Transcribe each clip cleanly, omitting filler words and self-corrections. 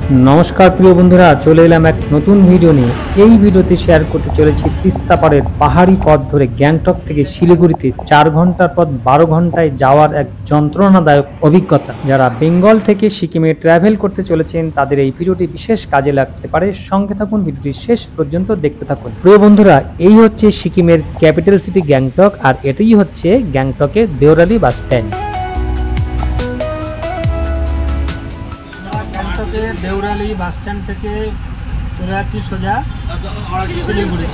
নমস্কার প্রিয় বন্ধুরা, চলে এলাম এক নতুন ভিডিও নিয়ে। এই ভিডিওতে শেয়ার করতে চলেছি তিস্তা পাড়ের পাহাড়ি পথ ধরে গ্যাংটক থেকে শিলিগুড়িতে 4 ঘন্টার পথ 12 ঘন্টায় যাওয়ার এক যন্ত্রণাদায়ক অভিজ্ঞতা। যারা বেঙ্গল থেকে সিকিমে ট্রাভেল করতে চলেছেন তাদের এই ভিডিওটি বিশেষ কাজে লাগতে পারে। সঙ্গে থাকুন, ভিডিওটি শেষ পর্যন্ত দেখতে থাকুন। প্রিয় বন্ধুরা, এই হচ্ছে সিকিমের ক্যাপিটাল সিটি গ্যাংটক, আর এটাই হচ্ছে গ্যাংটকের দেওরালি বাস স্ট্যান্ড। দেওরালি বাস স্ট্যান্ড থেকে চলে যাচ্ছি সোজা শিলিগুড়ি।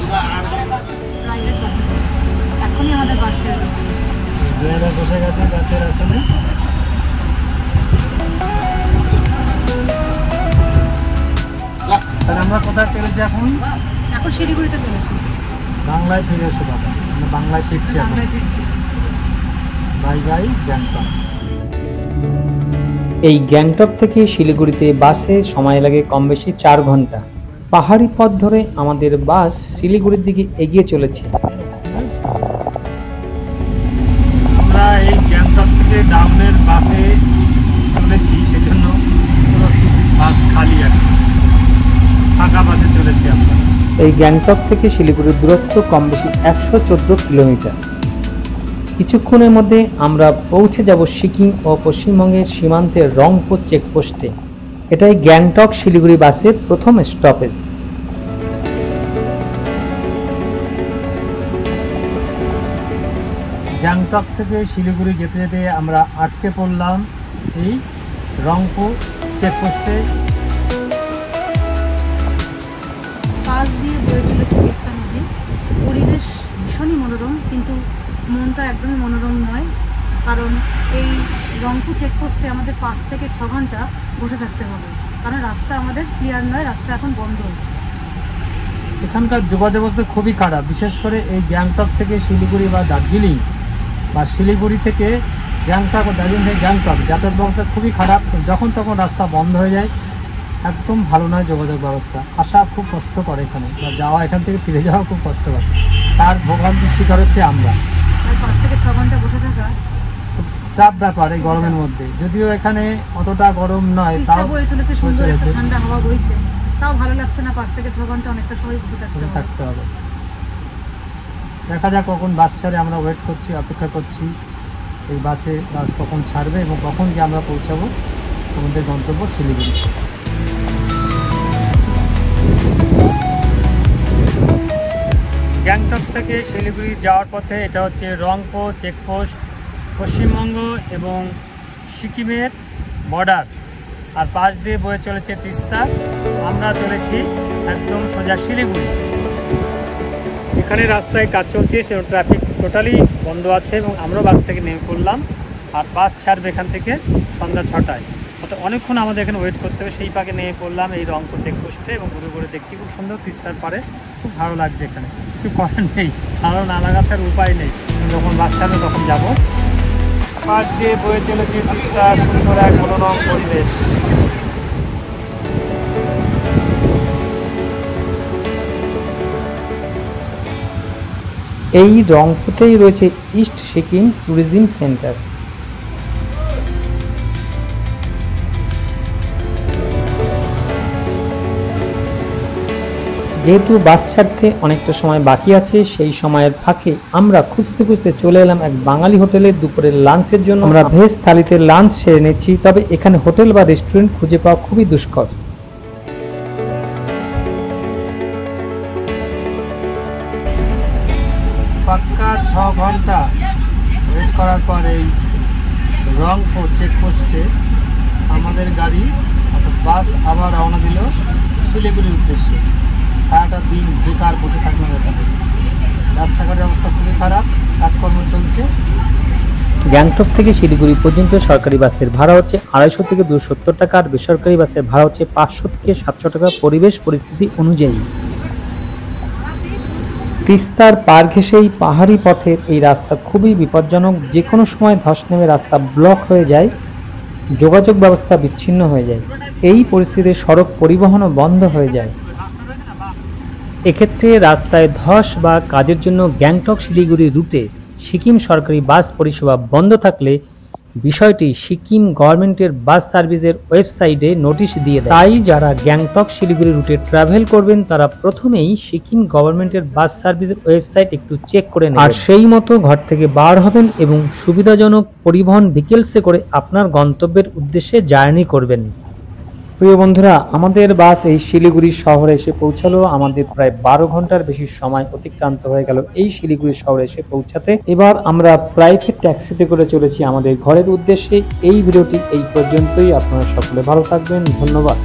এখনই আমাদের বাস ছেড়ে দিচ্ছে। ড্রাইভার বসে গেছে বাসের আসনে। আর আমরা কোথায় চলেছি এখন? এখন শিলিগুড়িতে চলেছি। বাংলায় ফিরে এসো বাবা, আমরা বাংলায় ফিরছি। Bye bye Gangtok. এই গ্যাংটক থেকে শিলিগুড়িতে বাসে সময় লাগে কম বেশি 4 ঘন্টা। পাহাড়ি পথ ধরে আমাদের বাস শিলিগুড়ির দিকে এগিয়ে চলেছে। আমরা এই গ্যাংটক থেকে ডাউনের বাসে চলেছি, সেজন্য পুরো সিটি বাস খালি, আছে ফাঁকা বাসে চলেছি আমরা। এই গ্যাংটক থেকে শিলিগুড়ির দূরত্ব কম বেশি 114 কিলোমিটার। কিছুক্ষণের মধ্যে আমরা পৌঁছে যাব সিকিম ও পশ্চিমবঙ্গের সীমান্তের রংপুর চেকপোস্টে। এটাই গ্যাংটক শিলিগুড়ি বাসের প্রথম স্টপেজ। গ্যাংটক থেকে শিলিগুড়ি যেতে যেতে আমরা আটকে পড়লাম এই রংপুর চেকপোস্টে। পাশ দিয়ে বয়ে চলেছে তিস্তা নদী। পরিবেশ ভীষণই মনোরম, কিন্তু মনটা একদমই মনোরম নয়, কারণ এই রংপুর চেকপোস্টে আমাদের 5 থেকে 6 ঘন্টা বসে থাকতে হবে, কারণ রাস্তা আমাদের ক্লিয়ার নয়, রাস্তা এখন বন্ধ হয়েছে। এখানকার যোগাযোগ ব্যবস্থা খুবই খারাপ, বিশেষ করে এই গ্যাংটক থেকে শিলিগুড়ি বা দার্জিলিং বা শিলিগুড়ি থেকে গ্যাংটক বা দার্জিলিং থেকে গ্যাংটক যাতায়াত ব্যবস্থা খুবই খারাপ। যখন তখন রাস্তা বন্ধ হয়ে যায়, একদম ভালো নয় যোগাযোগ ব্যবস্থা। আসা খুব কষ্ট করে এখানে, বা যাওয়া এখান থেকে ফিরে যাওয়া খুব কষ্টকর। তার ভোগান্তির শিকার হচ্ছে আমরা। 5 থেকে 6 ঘন্টা বসে থাকা চাপ ব্যাপার এই গরমের মধ্যে। যদিও এখানে অতটা গরম নয়, তাও বয়ে চলেছে, সুন্দর একটা ঠান্ডা হাওয়া বইছে, তাও ভালো লাগছে না। 5 থেকে 6 ঘন্টা অনেকটা সময় বসে থাকতে হবে। দেখা যাক কখন বাস ছাড়ে, আমরা ওয়েট করছি, অপেক্ষা করছি এই বাস কখন ছাড়বে এবং কখন গিয়ে আমরা পৌঁছাবো আমাদের গন্তব্য শিলিগুড়ি। গ্যাংটক থেকে শিলিগুড়ি যাওয়ার পথে এটা হচ্ছে রংপুর চেকপোস্ট, পশ্চিমবঙ্গ এবং সিকিমের বর্ডার, আর পাশ দিয়ে বয়ে চলেছে তিস্তা। আমরা চলেছি একদম সোজা শিলিগুড়ি। এখানে রাস্তায় কাজ চলছে, সে ট্রাফিক টোটালি বন্ধ আছে এবং আমরাও বাস থেকে নেমে পড়লাম। আর বাস ছাড়বে এখান থেকে সন্ধ্যা 6টায়, অর্থাৎ অনেকক্ষণ আমাদের এখানে ওয়েট করতে হবে। সেই পাকে নেমে পড়লাম এই রংপুর চেকপোস্টে এবং ঘুরে ঘুরে দেখছি খুব সুন্দর তিস্তার পাড়ে, খুব ভালো লাগছে এখানে। কিছু করার নেই, ভালো না লাগার উপায় নেই, যখন বাস ছাড়বে তখন যাব। পাশ দিয়ে বয়ে চলেছে তিস্তা, সুন্দর এক মনোরম পরিবেশ। এই রংপুরেই রয়েছে ইস্ট সিকিম ট্যুরিজম সেন্টার। যেহেতু বাস ছাড়তে অনেকটা সময় বাকি আছে, সেই সময়ের ফাঁকে আমরা খুঁজতে খুঁজতে চলে এলাম এক বাঙালি হোটেলে দুপুরের লাঞ্চের জন্য। আমরা ভেজ থালিতে লাঞ্চ সেরে নিচ্ছি, তবে এখানে হোটেল বা রেস্টুরেন্ট খুঁজে পাওয়া খুবই দুষ্কর। পাক্কা 6 ঘন্টা ওয়েট করার পর এই রংপুর চেকপোস্টে আমাদের গাড়ি অর্থাৎ বাস আবার রওনা দিল শিলিগুড়ির উদ্দেশ্যে। সারাটা দিন বেকার বসে থাকলাম এখানে। রাস্তাঘাটের অবস্থা খুবই খারাপ, কাজকর্ম চলছে। গ্যাংটক থেকে শিলিগুড়ি পর্যন্ত সরকারি বাসের ভাড়া হচ্ছে 250 থেকে 270 টাকা, আর বেসরকারি বাসের ভাড়া হচ্ছে 500 থেকে 700 টাকা পরিবেশ পরিস্থিতি অনুযায়ী। তিস্তার পার ঘেঁষেই পাহাড়ি পথের এই রাস্তা খুবই বিপজ্জনক। যে কোনো সময় ধস নেমে রাস্তা ব্লক হয়ে যায়, যোগাযোগ ব্যবস্থা বিচ্ছিন্ন হয়ে যায়। এই পরিস্থিতিতে সড়ক পরিবহনও বন্ধ হয়ে যায়। এক্ষেত্রে রাস্তায় ধস বা কাজের জন্য গ্যাংটক শিলিগুড়ি রুটে সিকিম সরকারি বাস পরিষেবা বন্ধ থাকলে বিষয়টি সিকিম গভর্নমেন্টের বাস সার্ভিসের ওয়েবসাইটে নোটিশ দিয়ে দেয়। তাই যারা গ্যাংটক শিলিগুড়ি রুটে ট্রাভেল করবেন তারা প্রথমেই সিকিম গভর্নমেন্টের বাস সার্ভিসের ওয়েবসাইট একটু চেক করে নেবেন, আর সেই মতো ঘর থেকে বার হবেন এবং সুবিধাজনক পরিবহন ভেহিকেলসে করে আপনার গন্তব্যের উদ্দেশ্যে জার্নি করবেন। প্রিয় বন্ধুরা, আমাদের বাস এই শিলিগুড়ি শহরে এসে পৌঁছালো। আমাদের প্রায় 12 ঘন্টার বেশি সময় অতিক্রান্ত হয়ে গেল এই শিলিগুড়ি শহরে এসে পৌঁছাতে। এবার আমরা প্রাইভেট ট্যাক্সিতে করে চলেছি আমাদের ঘরের উদ্দেশ্যে। এই ভিডিওটি এই পর্যন্তই। আপনারা সকলে ভালো থাকবেন, ধন্যবাদ।